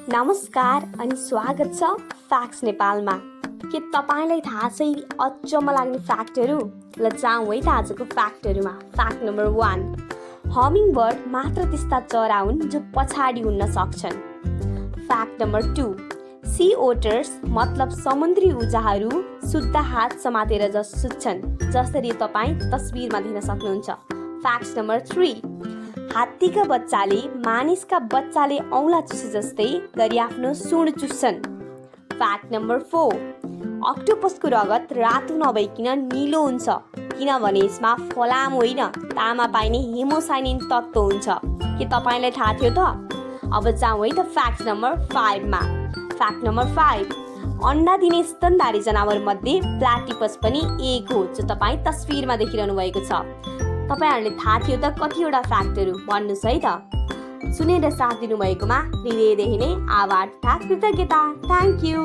नमस्कार अनि स्वागत छ फ्याक्ट्स नेपालमा। के तपाईलाई थाहा छ यी अचम्म लाग्ने फ्याक्टहरू? ल जाउँ है त आजको फ्याक्टहरूमा। फ्याक्ट नम्बर 1, हमिङबर्ड मात्र त्यस्ता चरा हुन् जो पछाडि उड्न सक्छन्। फ्याक्ट नम्बर 2, सी ओटर्स मतलब समुद्री उजाहरू शुद्ध हात समातेर सुत्छन्, जसरी तपाईँ तस्बिरमा देख्न सक्नुहुन्छ। फ्याक्ट नम्बर 3, हात्तीका बच्चाले मानिसका बच्चाले औँला चुसे जस्तै गरी आफ्नो सुँड चुस्छन्। फ्याक्ट नम्बर 4, अक्टोपसको रगत रातो नभइकन निलो हुन्छ किनभने यसमा फलाम होइन तामा पाइने हेमोसाइनिन तत्त्व हुन्छ। के तपाईलाई थाहा थियो त? अब जाउँ है त फ्याक्ट नम्बर 5 मा। फ्याक्ट नम्बर 5, अन्डा दिने स्तनधारी जनावर मध्ये प्लाटिपस पनि एक हो, जो तपाईँ तस्बिरमा देखिरहनु भएको छ। तपाईहरुले थाहा थियो त कतिवटा फ्याक्टहरू? भन्नुस् है त। सुनेर साथ दिनुभएकोमा हृदयदेखि नै आभार तथा कृतज्ञता। Thank you.